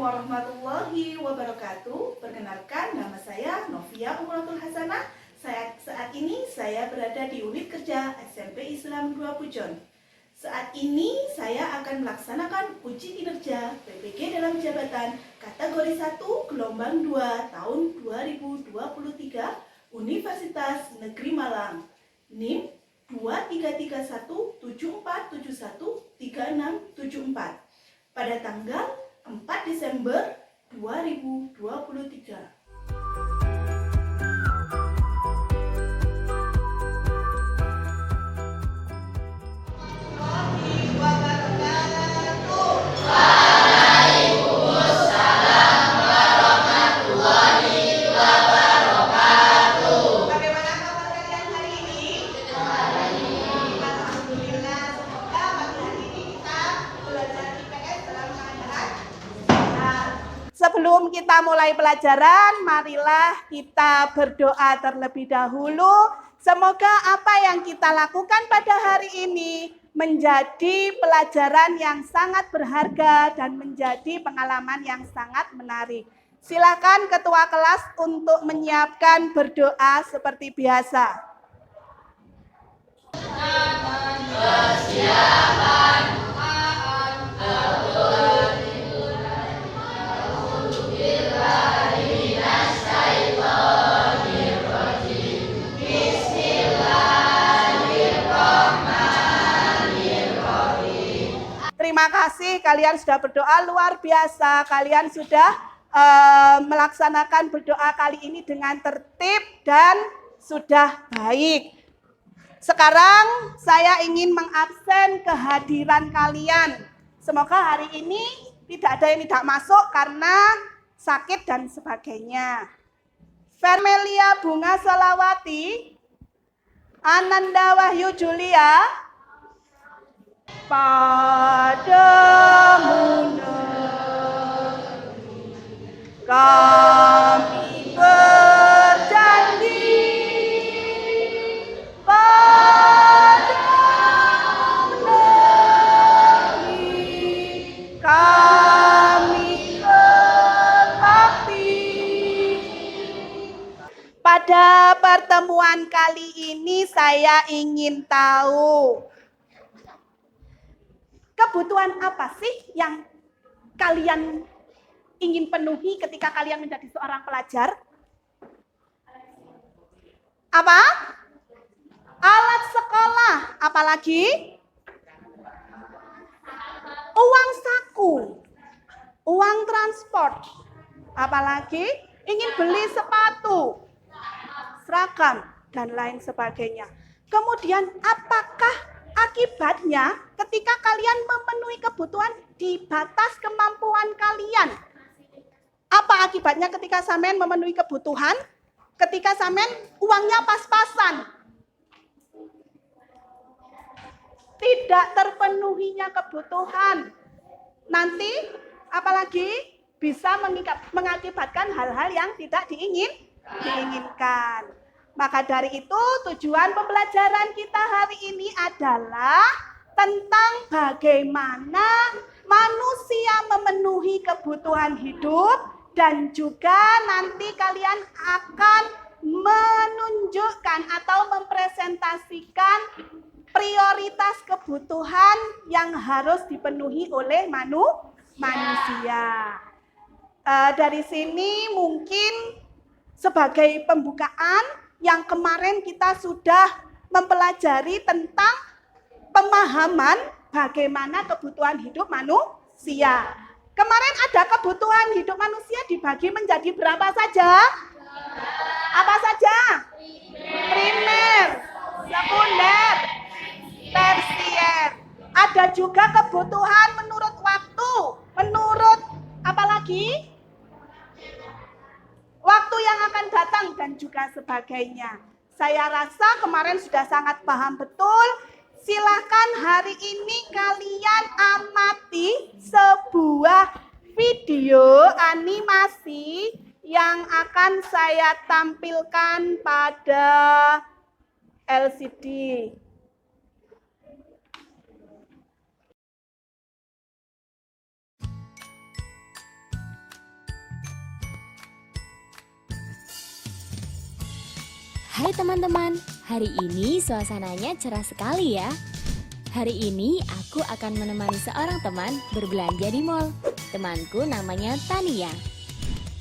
warahmatullahi wabarakatuh. Perkenalkan, nama saya Novia Umaratul Hasanah. Saat ini saya berada di unit kerja SMP Islam 2 Pujon. Saat ini saya akan melaksanakan uji kinerja PPG dalam jabatan kategori 1 gelombang 2 tahun 2023 Universitas Negeri Malang. NIM 233174713674 pada tanggal 4 Desember 2023. Sebelum kita mulai pelajaran, marilah kita berdoa terlebih dahulu. Semoga apa yang kita lakukan pada hari ini menjadi pelajaran yang sangat berharga dan menjadi pengalaman yang sangat menarik. Silakan ketua kelas untuk menyiapkan berdoa seperti biasa. Persiapan. Terima kasih, kalian sudah berdoa luar biasa. Kalian sudah melaksanakan berdoa kali ini dengan tertib dan sudah baik. Sekarang saya ingin mengabsen kehadiran kalian. Semoga hari ini tidak ada yang tidak masuk karena sakit dan sebagainya. Vermelia Bunga Solawati, Ananda Wahyu Julia, padamu kami berjanji, padamu kami berbakti. Pada pertemuan kali ini saya ingin tahu, kebutuhan apa sih yang kalian ingin penuhi ketika kalian menjadi seorang pelajar? Apa? Alat sekolah, apalagi? Uang saku, uang transport, apalagi? Ingin beli sepatu, seragam, dan lain sebagainya. Kemudian apakah akibatnya ketika kalian memenuhi kebutuhan di batas kemampuan kalian? Apa akibatnya ketika sampean memenuhi kebutuhan? Ketika sampean uangnya pas-pasan. Tidak terpenuhinya kebutuhan. Nanti apalagi bisa mengakibatkan hal-hal yang tidak diinginkan. Maka dari itu tujuan pembelajaran kita hari ini adalah tentang bagaimana manusia memenuhi kebutuhan hidup dan juga nanti kalian akan menunjukkan atau mempresentasikan prioritas kebutuhan yang harus dipenuhi oleh manusia. Dari sini mungkin sebagai pembukaan, yang kemarin kita sudah mempelajari tentang pemahaman bagaimana kebutuhan hidup manusia. Kemarin ada kebutuhan hidup manusia dibagi menjadi berapa saja? Apa saja? Primer, sekunder, tersier. Ada juga kebutuhan menurut waktu, menurut apa lagi? Waktu yang akan datang dan juga sebagainya. Saya rasa kemarin sudah sangat paham betul. Silakan hari ini kalian amati sebuah video animasi yang akan saya tampilkan pada LCD. Hai teman-teman, hari ini suasananya cerah sekali ya. Hari ini aku akan menemani seorang teman berbelanja di mall. Temanku namanya Tania.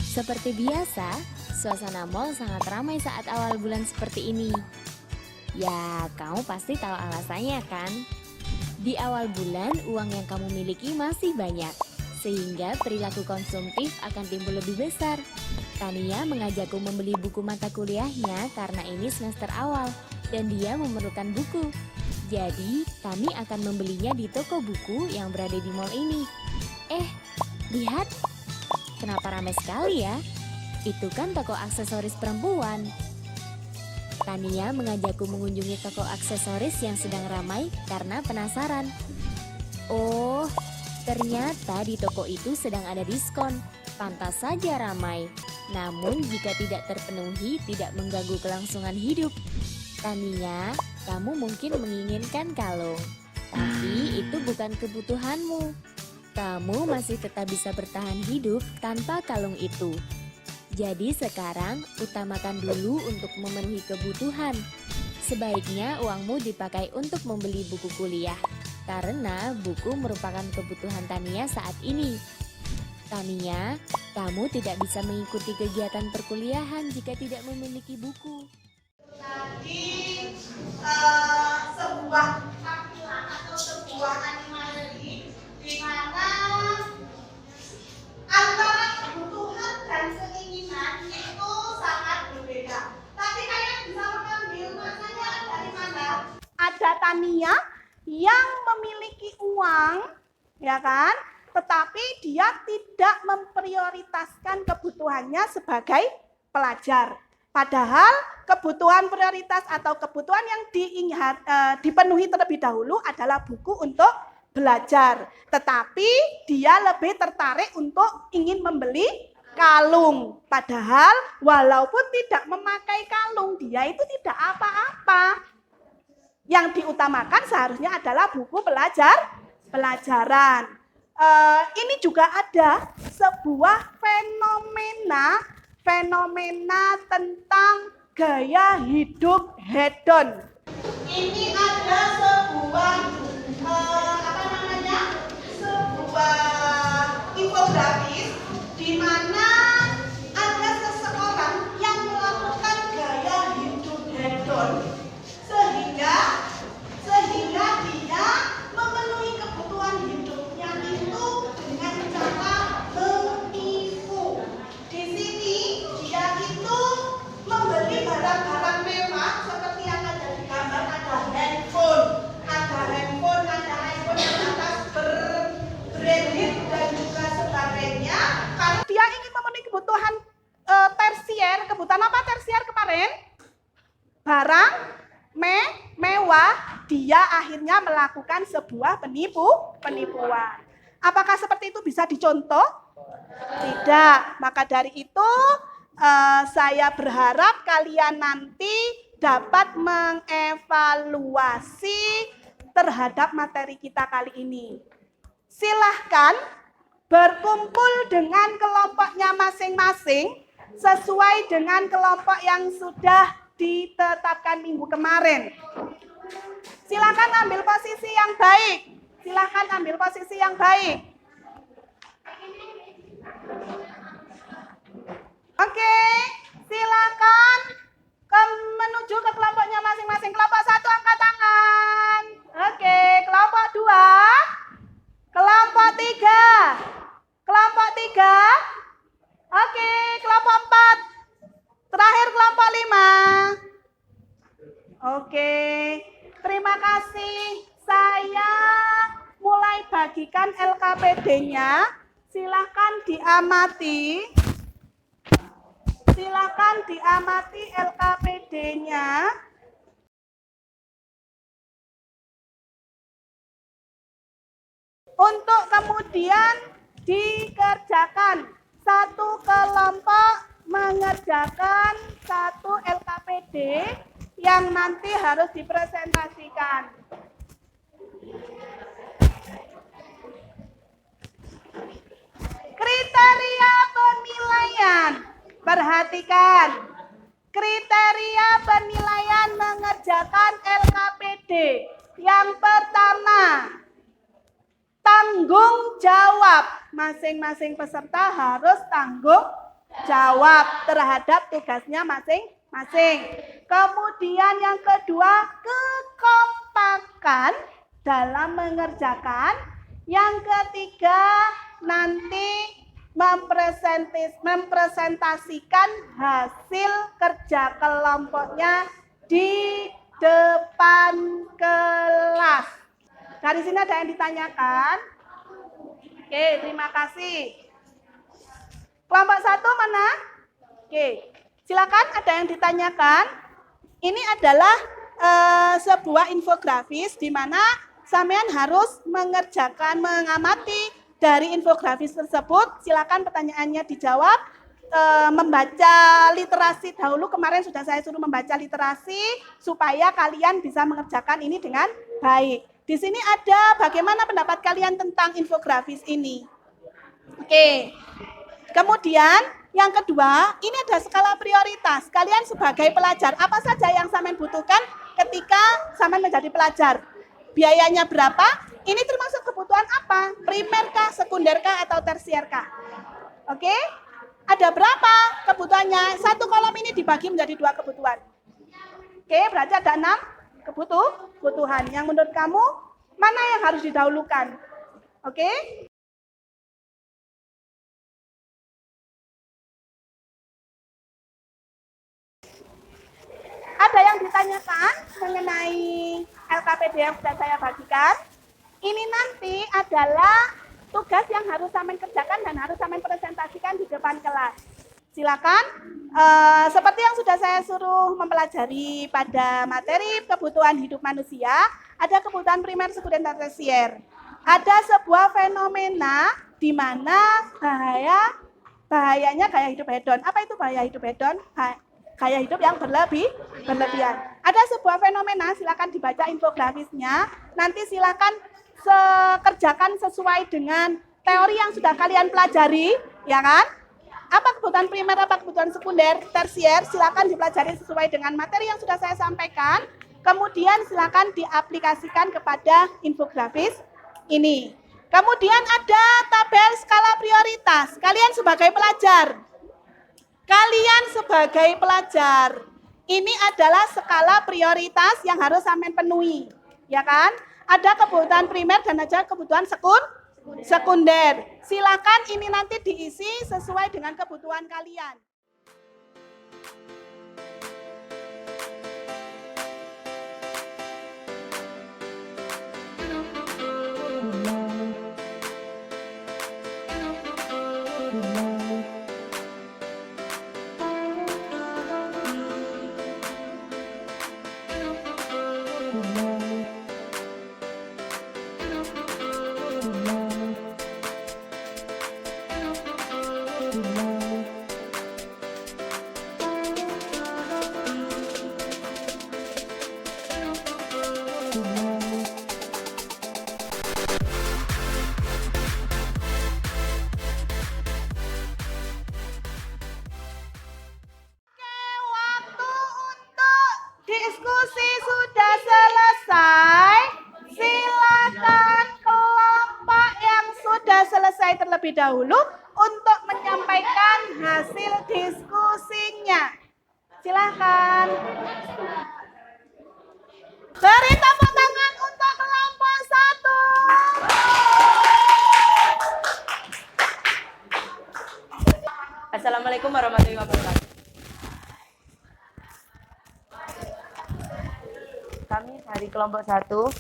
Seperti biasa, suasana mall sangat ramai saat awal bulan seperti ini. Ya, kamu pasti tahu alasannya kan? Di awal bulan, uang yang kamu miliki masih banyak, sehingga perilaku konsumtif akan timbul lebih besar. Tania mengajakku membeli buku mata kuliahnya karena ini semester awal dan dia memerlukan buku. Jadi, kami akan membelinya di toko buku yang berada di mall ini. Lihat, kenapa ramai sekali ya? Itu kan toko aksesoris perempuan. Tania mengajakku mengunjungi toko aksesoris yang sedang ramai karena penasaran. Oh, ternyata di toko itu sedang ada diskon. Pantas saja ramai. Namun jika tidak terpenuhi, tidak mengganggu kelangsungan hidup. Tania, kamu mungkin menginginkan kalung, tapi itu bukan kebutuhanmu. Kamu masih tetap bisa bertahan hidup tanpa kalung itu. Jadi sekarang utamakan dulu untuk memenuhi kebutuhan. Sebaiknya uangmu dipakai untuk membeli buku kuliah, karena buku merupakan kebutuhan Tania saat ini. Tania, kamu tidak bisa mengikuti kegiatan perkuliahan jika tidak memiliki buku. Tadi sebuah tampilan atau sebuah animasi di mana antara kebutuhan dan keinginan itu sangat berbeda. Tapi kalian bisa mengambil maknanya dari mana? Ada Tania yang memiliki uang, ya kan? Tetapi dia tidak memprioritaskan kebutuhannya sebagai pelajar. Padahal kebutuhan prioritas atau kebutuhan yang dipenuhi terlebih dahulu adalah buku untuk belajar. Tetapi dia lebih tertarik untuk ingin membeli kalung. Padahal walaupun tidak memakai kalung, dia itu tidak apa-apa. Yang diutamakan seharusnya adalah buku pelajaran. Ini juga ada sebuah fenomena tentang gaya hidup hedon. Ini ada sebuah sebuah infografis di mana ada seseorang yang melakukan gaya hidup hedon sehingga dia memenuhi kebutuhan hidupnya itu dengan cara menipu. Di sini dia itu membeli barang-barang mewah seperti yang ada di gambar, ada handphone yang atas berbranded dan juga sebagainya. Karena dia ingin memenuhi kebutuhan tersier. Kebutuhan apa tersier kemarin? Barang mewah, dia akhirnya melakukan sebuah penipuan. Apakah seperti itu bisa dicontoh? Tidak. Maka dari itu saya berharap kalian nanti dapat mengevaluasi terhadap materi kita kali ini. Silahkan berkumpul dengan kelompoknya masing-masing sesuai dengan kelompok yang sudah ditetapkan minggu kemarin. Silakan ambil posisi yang baik. Oke, silakan menuju ke kelompoknya masing-masing. Kelompok 1 angkat tangan. Oke, kelompok 2. Kelompok 3. Kelompok 3. Oke, kelompok 4. Terakhir kelompok 5. Oke, terima kasih. Saya mulai bagikan LKPD-nya. Silakan diamati. LKPD-nya. Untuk kemudian dikerjakan. Satu kelompok mengerjakan satu LKPD yang nanti harus dipresentasikan. Kriteria penilaian. Perhatikan. Kriteria penilaian D. Yang pertama, tanggung jawab. Masing-masing peserta harus tanggung jawab terhadap tugasnya masing-masing. Kemudian yang kedua, kekompakan dalam mengerjakan. Yang ketiga, nanti mempresentasikan hasil kerja kelompoknya di depan kelas. Dari sini ada yang ditanyakan? Oke, terima kasih. Kelompok 1 mana? Oke, silakan, ada yang ditanyakan? Ini adalah sebuah infografis di mana sampean harus mengamati dari infografis tersebut. Silakan pertanyaannya dijawab. Membaca literasi dahulu, kemarin sudah saya suruh membaca literasi supaya kalian bisa mengerjakan ini dengan baik. Di sini ada bagaimana pendapat kalian tentang infografis ini. Oke. Kemudian yang kedua, ini ada skala prioritas. Kalian sebagai pelajar, apa saja yang sampean butuhkan ketika sampean menjadi pelajar? Biayanya berapa? Ini termasuk kebutuhan apa? Primer kah, sekunder kah, atau tersier kah? Oke? Ada berapa kebutuhannya? Satu kolom ini dibagi menjadi 2 kebutuhan. Oke, berarti ada 6 kebutuhan. Yang menurut kamu, mana yang harus didahulukan? Oke? Ada yang ditanyakan mengenai LKPD yang sudah saya bagikan? Ini nanti adalah tugas yang harus sampean kerjakan dan harus sampean presentasikan di depan kelas. Silakan, seperti yang sudah saya suruh mempelajari pada materi kebutuhan hidup manusia, ada kebutuhan primer, sekunder, dan tersier. Ada sebuah fenomena di mana bahayanya gaya hidup hedon. Apa itu bahaya hidup hedon? Gaya hidup yang berlebihan. Ada sebuah fenomena, silakan dibaca infografisnya. Nanti silakan kerjakan sesuai dengan teori yang sudah kalian pelajari, ya kan? Apa kebutuhan primer, apa kebutuhan sekunder, tersier, silakan dipelajari sesuai dengan materi yang sudah saya sampaikan. Kemudian silakan diaplikasikan kepada infografis ini. Kemudian ada tabel skala prioritas. Kalian sebagai pelajar, ini adalah skala prioritas yang harus sampean penuhi, ya kan? Ada kebutuhan primer dan ada kebutuhan sekunder. Silakan ini nanti diisi sesuai dengan kebutuhan kalian. Diskusi sudah selesai. Silakan kelompok yang sudah selesai terlebih dahulu untuk menyampaikan hasil diskusinya. Silakan. Beri tepuk tangan untuk kelompok 1. Assalamualaikum warahmatullahi wabarakatuh. Kami dari kelompok 1,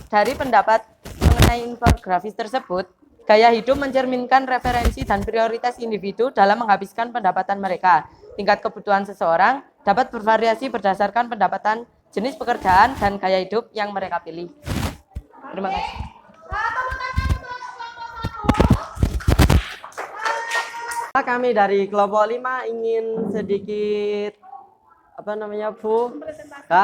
dari pendapat mengenai infografis tersebut, gaya hidup mencerminkan referensi dan prioritas individu dalam menghabiskan pendapatan mereka. Tingkat kebutuhan seseorang dapat bervariasi berdasarkan pendapatan, jenis pekerjaan, dan gaya hidup yang mereka pilih. Terima kasih. Kami dari kelompok 5 ingin sedikit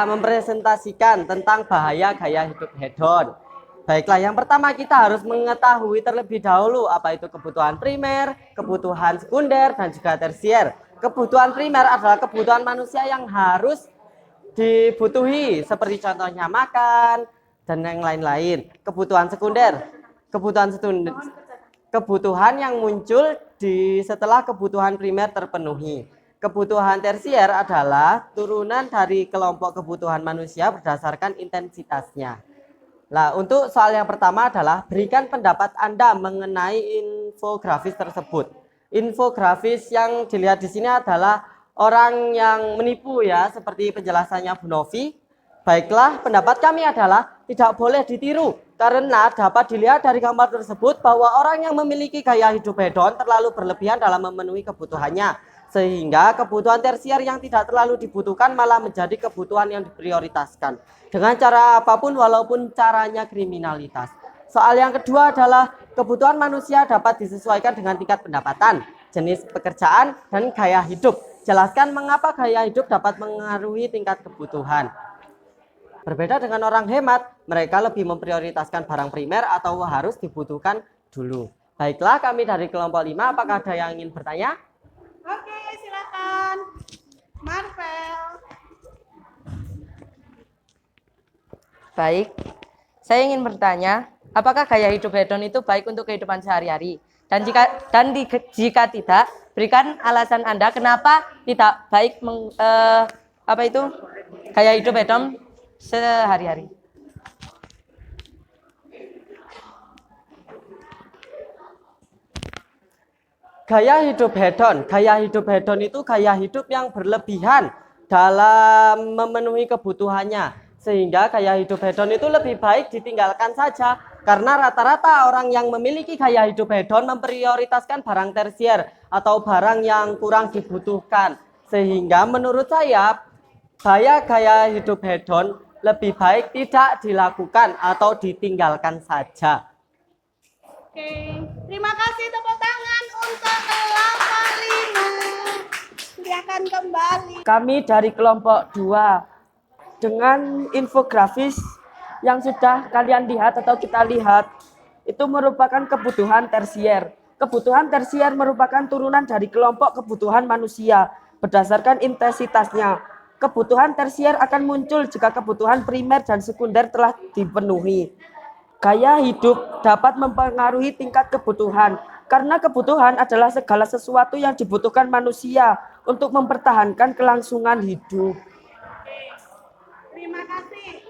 mempresentasikan tentang bahaya gaya hidup hedon. Baiklah, yang pertama kita harus mengetahui terlebih dahulu apa itu kebutuhan primer, kebutuhan sekunder, dan juga tersier. Kebutuhan primer adalah kebutuhan manusia yang harus dibutuhi seperti contohnya makan dan yang lain-lain. Kebutuhan yang muncul setelah kebutuhan primer terpenuhi. Kebutuhan tersier adalah turunan dari kelompok kebutuhan manusia berdasarkan intensitasnya. Nah, untuk soal yang pertama adalah berikan pendapat Anda mengenai infografis tersebut. Infografis yang dilihat di sini adalah orang yang menipu ya, seperti penjelasannya Bu Novi. Baiklah, pendapat kami adalah tidak boleh ditiru karena dapat dilihat dari gambar tersebut bahwa orang yang memiliki gaya hidup hedon terlalu berlebihan dalam memenuhi kebutuhannya, sehingga kebutuhan tersier yang tidak terlalu dibutuhkan malah menjadi kebutuhan yang diprioritaskan dengan cara apapun walaupun caranya kriminalitas. Soal yang kedua adalah kebutuhan manusia dapat disesuaikan dengan tingkat pendapatan, jenis pekerjaan, dan gaya hidup. Jelaskan mengapa gaya hidup dapat mengaruhi tingkat kebutuhan. Berbeda dengan orang hemat, mereka lebih memprioritaskan barang primer atau harus dibutuhkan dulu. Baiklah, kami dari kelompok 5, apakah ada yang ingin bertanya? Oke, silakan. Marvel. Baik, saya ingin bertanya, apakah gaya hidup hedon itu baik untuk kehidupan sehari-hari? Dan jika tidak, berikan alasan Anda kenapa tidak baik gaya hidup hedon sehari-hari. Gaya hidup hedon itu gaya hidup yang berlebihan dalam memenuhi kebutuhannya, sehingga gaya hidup hedon itu lebih baik ditinggalkan saja karena rata-rata orang yang memiliki gaya hidup hedon memprioritaskan barang tersier atau barang yang kurang dibutuhkan, sehingga menurut saya gaya hidup hedon lebih baik tidak dilakukan atau ditinggalkan saja. Oke, terima kasih, tepuk tangan untuk kelompok 5. Silakan kembali. Kami dari kelompok 2 dengan infografis yang sudah kalian lihat atau kita lihat itu merupakan kebutuhan tersier. Kebutuhan tersier merupakan turunan dari kelompok kebutuhan manusia berdasarkan intensitasnya. Kebutuhan tersier akan muncul jika kebutuhan primer dan sekunder telah dipenuhi. Gaya hidup dapat mempengaruhi tingkat kebutuhan karena kebutuhan adalah segala sesuatu yang dibutuhkan manusia untuk mempertahankan kelangsungan hidup. Terima kasih.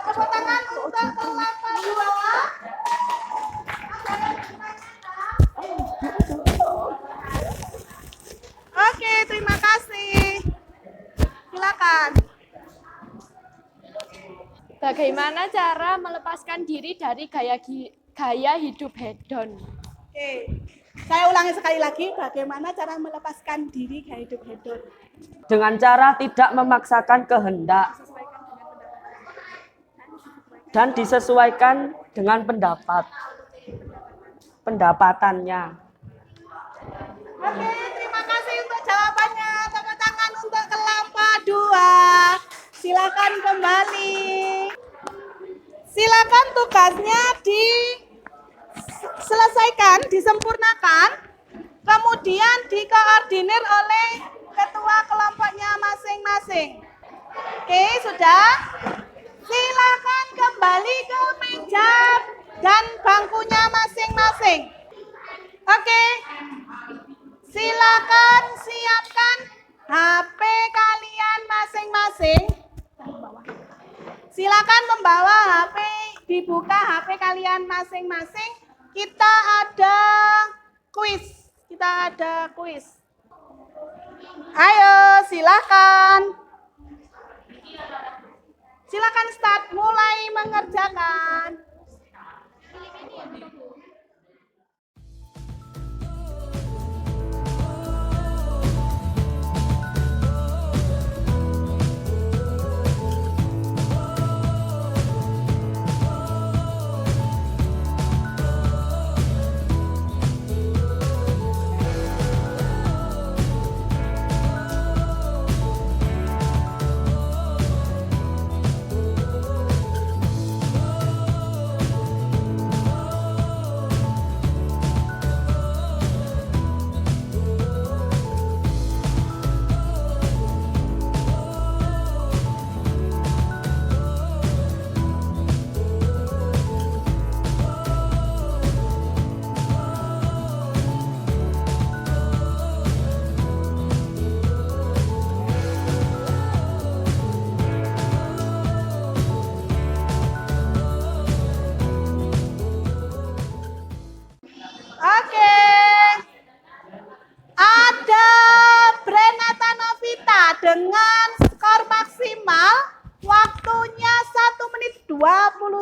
Tepuk tangan untuk kelompok 2. Oke, terima kasih. Silakan. Bagaimana cara melepaskan diri dari gaya hidup hedon? Oke, saya ulangi sekali lagi. Bagaimana cara melepaskan diri gaya hidup hedon? Dengan cara tidak memaksakan kehendak dan disesuaikan dengan pendapatannya. Oke, terima kasih untuk jawabannya. Tepuk tangan untuk kelompok 2. Silakan kembali. Silakan tugasnya diselesaikan, disempurnakan, kemudian dikoordinir oleh ketua kelompoknya masing-masing. Oke, sudah? Silakan kembali ke meja dan bangkunya masing-masing. Oke. Silakan siapkan HP kalian masing-masing. Silakan membawa HP, dibuka HP kalian masing-masing. Kita ada kuis. Ayo, silakan. Silakan start, mulai mengerjakan.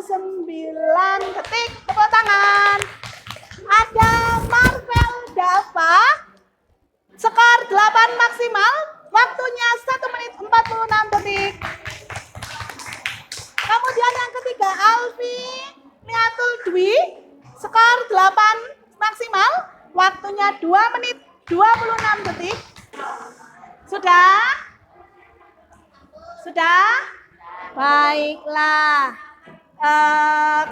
detik. Tepuk tangan. Ada Marvel Dava. Skor 8 maksimal. Waktunya 1 menit 46 detik. Kemudian yang ketiga Alfi Niatul Dwi. Skor 8 maksimal. Waktunya 2 menit 26 detik. Sudah? Sudah? Baiklah.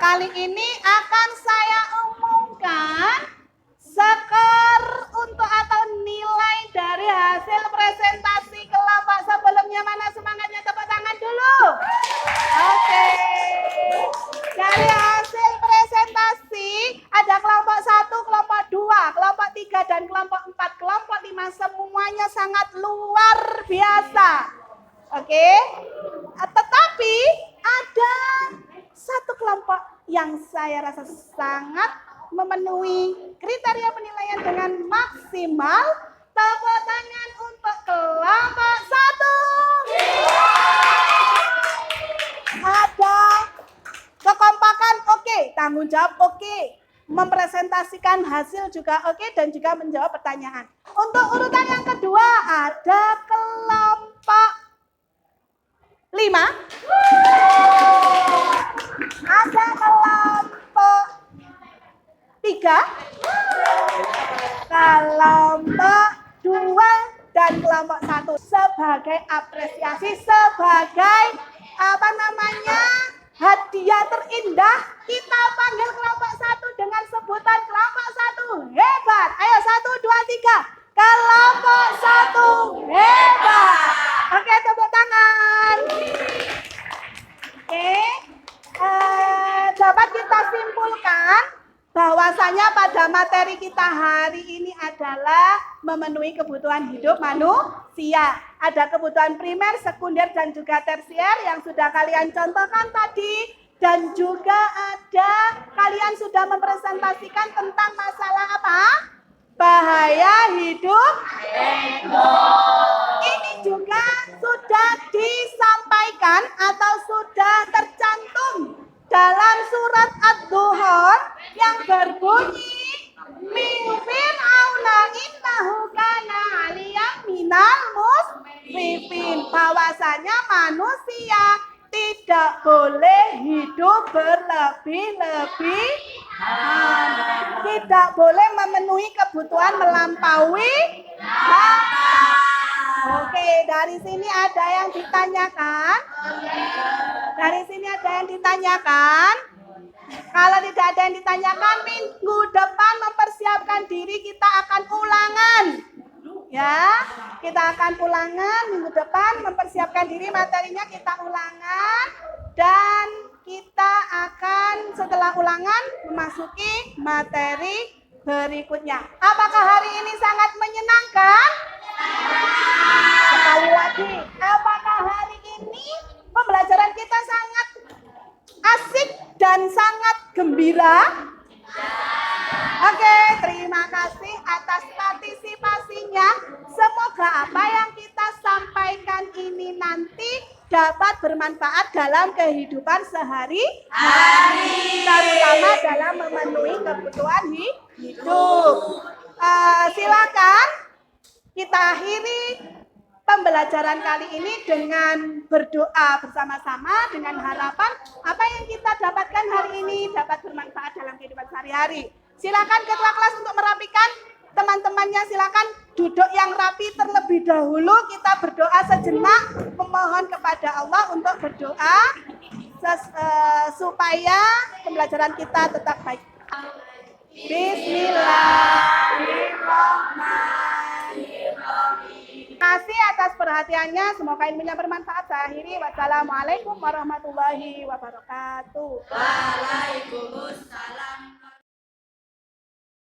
Kali ini akan saya umumkan skor untuk atau nilai dari hasil presentasi kelompok sebelumnya. Mana semangatnya, tepuk tangan dulu. Oke. Dari hasil presentasi ada kelompok 1, kelompok 2, kelompok 3 dan kelompok 4. Kelompok 5 semuanya sangat luar biasa. Oke. Tetapi ada satu kelompok yang saya rasa sangat memenuhi kriteria penilaian dengan maksimal. Tepuk tangan untuk kelompok 1. Ada kekompakan oke, tanggung jawab oke, mempresentasikan hasil juga oke, dan juga menjawab pertanyaan. Untuk urutan yang kedua ada kelompok 5. Ada kelompok 3, kelompok 2, dan kelompok 1 sebagai apresiasi, sebagai hadiah terindah. Kita panggil kelompok 1 dengan sebutan kelompok 1 hebat. Ayo 1, 2, 3. Kelompok 1 hebat. Oke, tepuk tangan. Oke. Dapat kita simpulkan bahwasanya pada materi kita hari ini adalah memenuhi kebutuhan hidup manusia. Ada kebutuhan primer, sekunder, dan juga tersier yang sudah kalian contohkan tadi. Dan juga ada kalian sudah mempresentasikan tentang masalah apa? Bahaya hidup hedon. Ini juga sudah disampaikan atau sudah tercantum dalam surat Ad-Duhan yang berbunyi Mimfin auna innahu kana aliyam minal musrifin, bahwasanya manusia tidak boleh hidup berlebih-lebihan, tidak boleh memenuhi kebutuhan melampaui batas. Oke, dari sini ada yang ditanyakan? Dari sini ada yang ditanyakan? Kalau tidak ada yang ditanyakan, minggu depan mempersiapkan diri, kita akan ulangan. Ya, kita akan ulangan minggu depan, mempersiapkan diri, materinya kita ulangan. Dan kita akan setelah ulangan memasuki materi berikutnya. Apakah hari ini sangat menyenangkan? Sekali lagi, apakah hari ini pembelajaran kita sangat asik dan sangat gembira? Oke, terima kasih atas partisipasinya. Semoga apa yang kita sampaikan ini nanti dapat bermanfaat dalam kehidupan sehari-hari, terutama dalam memenuhi kebutuhan hidup. Silakan kita akhiri pembelajaran kali ini dengan berdoa bersama-sama dengan harapan apa yang kita dapatkan hari ini dapat bermanfaat dalam kehidupan sehari-hari. Silakan ketua kelas untuk merapikan teman-temannya, silakan duduk yang rapi terlebih dahulu. Kita berdoa sejenak, memohon kepada Allah untuk berdoa supaya pembelajaran kita tetap baik. Bismillahirrahmanirrahim. Terima kasih atas perhatiannya. Semoga ilmunya bermanfaat. Saya akhiri. Wassalamualaikum warahmatullahi wabarakatuh. Waalaikumsalam.